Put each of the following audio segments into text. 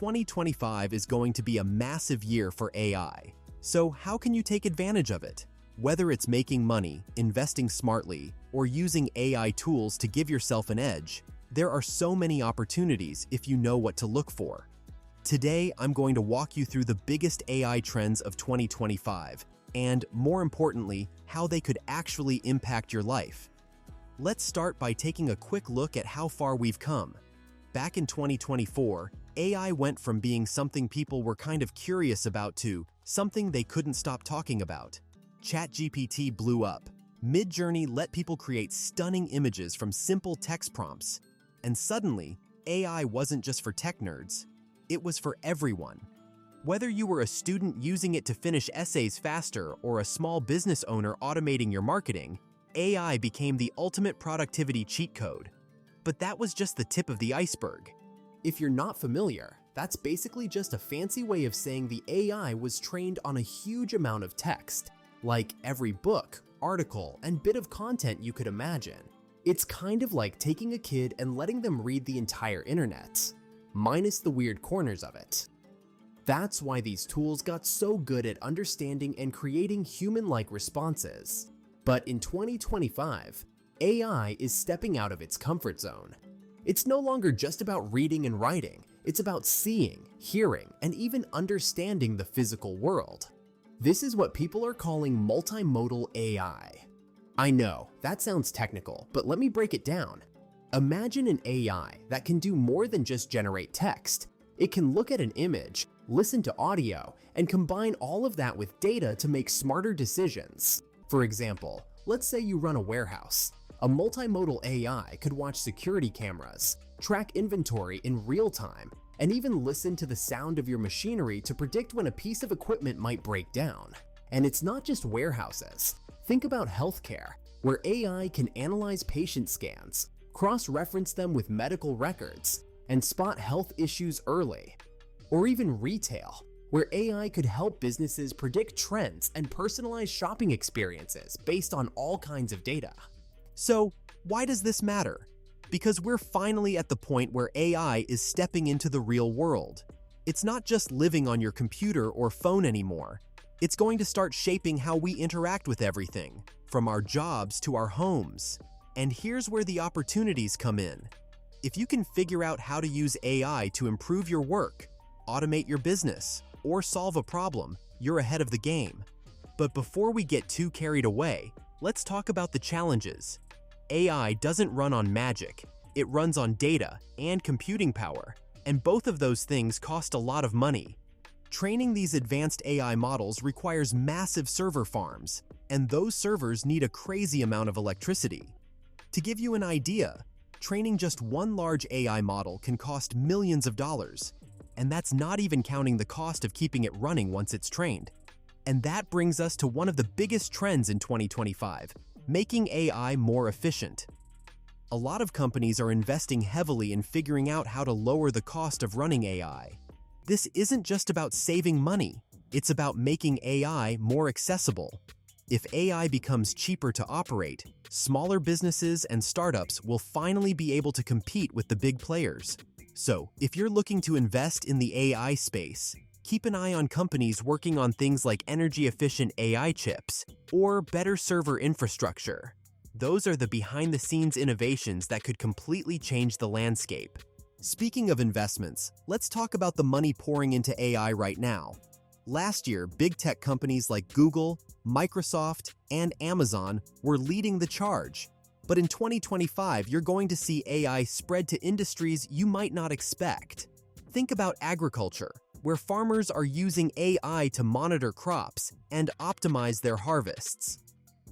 2025 is going to be a massive year for AI. So how can you take advantage of it? Whether it's making money, investing smartly, or using AI tools to give yourself an edge, there are so many opportunities if you know what to look for. Today, I'm going to walk you through the biggest AI trends of 2025, and more importantly, how they could actually impact your life. Let's start by taking a quick look at how far we've come. Back in 2024, AI went from being something people were kind of curious about to something they couldn't stop talking about. ChatGPT blew up. Midjourney let people create stunning images from simple text prompts. And suddenly, AI wasn't just for tech nerds. It was for everyone. Whether you were a student using it to finish essays faster or a small business owner automating your marketing, AI became the ultimate productivity cheat code. But that was just the tip of the iceberg. If you're not familiar, that's basically just a fancy way of saying the AI was trained on a huge amount of text, like every book, article, and bit of content you could imagine. It's kind of like taking a kid and letting them read the entire internet, minus the weird corners of it. That's why these tools got so good at understanding and creating human-like responses. But in 2025, AI is stepping out of its comfort zone. It's no longer just about reading and writing, it's about seeing, hearing, and even understanding the physical world. This is what people are calling multimodal AI. I know, that sounds technical, but let me break it down. Imagine an AI that can do more than just generate text. It can look at an image, listen to audio, and combine all of that with data to make smarter decisions. For example, let's say you run a warehouse. A multimodal AI could watch security cameras, track inventory in real time, and even listen to the sound of your machinery to predict when a piece of equipment might break down. And it's not just warehouses. Think about healthcare, where AI can analyze patient scans, cross-reference them with medical records, and spot health issues early. Or even retail, where AI could help businesses predict trends and personalize shopping experiences based on all kinds of data. So, why does this matter? Because we're finally at the point where AI is stepping into the real world. It's not just living on your computer or phone anymore. It's going to start shaping how we interact with everything, from our jobs to our homes. And here's where the opportunities come in. If you can figure out how to use AI to improve your work, automate your business, or solve a problem, you're ahead of the game. But before we get too carried away, let's talk about the challenges. AI doesn't run on magic, it runs on data and computing power, and both of those things cost a lot of money. Training these advanced AI models requires massive server farms, and those servers need a crazy amount of electricity. To give you an idea, training just one large AI model can cost millions of dollars, and that's not even counting the cost of keeping it running once it's trained. And that brings us to one of the biggest trends in 2025, making AI more efficient. A lot of companies are investing heavily in figuring out how to lower the cost of running AI. This isn't just about saving money, it's about making AI more accessible. If AI becomes cheaper to operate, smaller businesses and startups will finally be able to compete with the big players. So, if you're looking to invest in the AI space, keep an eye on companies working on things like energy-efficient AI chips or better server infrastructure. Those are the behind-the-scenes innovations that could completely change the landscape. Speaking of investments, let's talk about the money pouring into AI right now. Last year, big tech companies like Google, Microsoft, and Amazon were leading the charge. But in 2025, you're going to see AI spread to industries you might not expect. Think about agriculture, where farmers are using AI to monitor crops and optimize their harvests.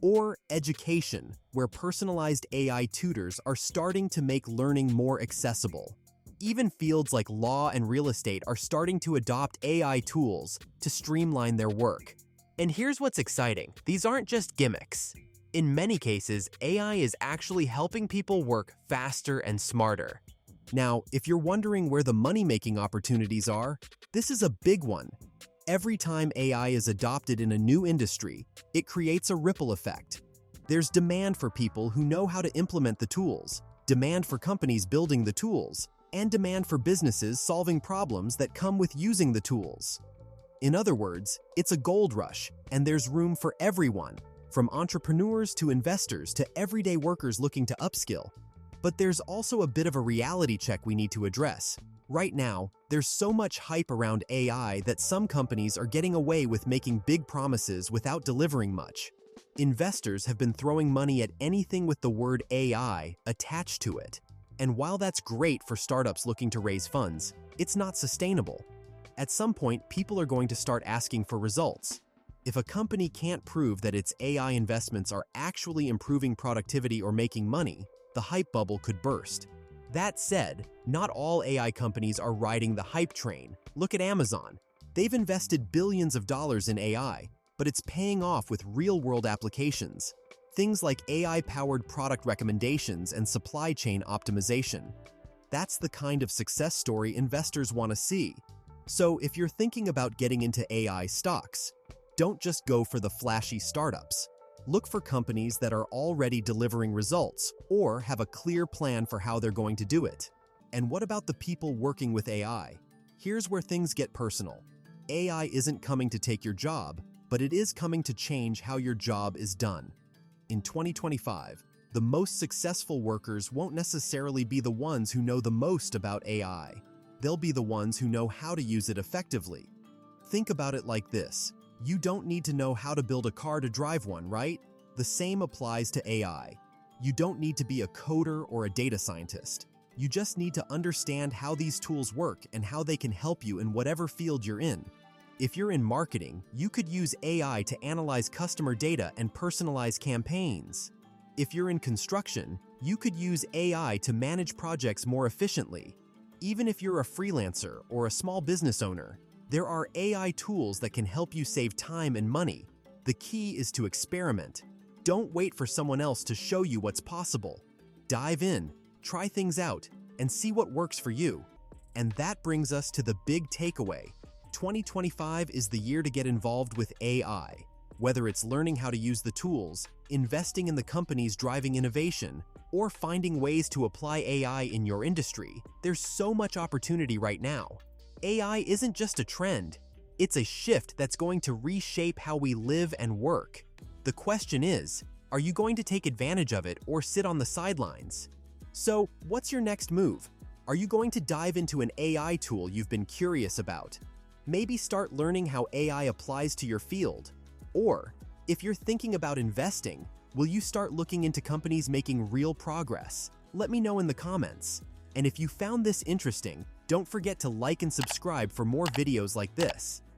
Or education, where personalized AI tutors are starting to make learning more accessible. Even fields like law and real estate are starting to adopt AI tools to streamline their work. And here's what's exciting, these aren't just gimmicks. In many cases, AI is actually helping people work faster and smarter. Now, if you're wondering where the money-making opportunities are, this is a big one. Every time AI is adopted in a new industry, it creates a ripple effect. There's demand for people who know how to implement the tools, demand for companies building the tools, and demand for businesses solving problems that come with using the tools. In other words, it's a gold rush, and there's room for everyone, from entrepreneurs to investors to everyday workers looking to upskill. But there's also a bit of a reality check we need to address. Right now, there's so much hype around AI that some companies are getting away with making big promises without delivering much. Investors have been throwing money at anything with the word AI attached to it. And while that's great for startups looking to raise funds, it's not sustainable. At some point, people are going to start asking for results. If a company can't prove that its AI investments are actually improving productivity or making money, the hype bubble could burst. That said, not all AI companies are riding the hype train. Look at Amazon. They've invested billions of dollars in AI, but it's paying off with real-world applications. Things like AI-powered product recommendations and supply chain optimization. That's the kind of success story investors want to see. So if you're thinking about getting into AI stocks, don't just go for the flashy startups. Look for companies that are already delivering results or have a clear plan for how they're going to do it. And what about the people working with AI? Here's where things get personal. AI isn't coming to take your job, but it is coming to change how your job is done. In 2025, the most successful workers won't necessarily be the ones who know the most about AI. They'll be the ones who know how to use it effectively. Think about it like this. You don't need to know how to build a car to drive one, right? The same applies to AI. You don't need to be a coder or a data scientist. You just need to understand how these tools work and how they can help you in whatever field you're in. If you're in marketing, you could use AI to analyze customer data and personalize campaigns. If you're in construction, you could use AI to manage projects more efficiently. Even if you're a freelancer or a small business owner, there are AI tools that can help you save time and money. The key is to experiment. Don't wait for someone else to show you what's possible. Dive in, try things out, and see what works for you. And that brings us to the big takeaway. 2025 is the year to get involved with AI. Whether it's learning how to use the tools, investing in the companies driving innovation, or finding ways to apply AI in your industry, there's so much opportunity right now. AI isn't just a trend, it's a shift that's going to reshape how we live and work. The question is, are you going to take advantage of it or sit on the sidelines? So, what's your next move? Are you going to dive into an AI tool you've been curious about? Maybe start learning how AI applies to your field. Or, if you're thinking about investing, will you start looking into companies making real progress? Let me know in the comments. And if you found this interesting, don't forget to like and subscribe for more videos like this.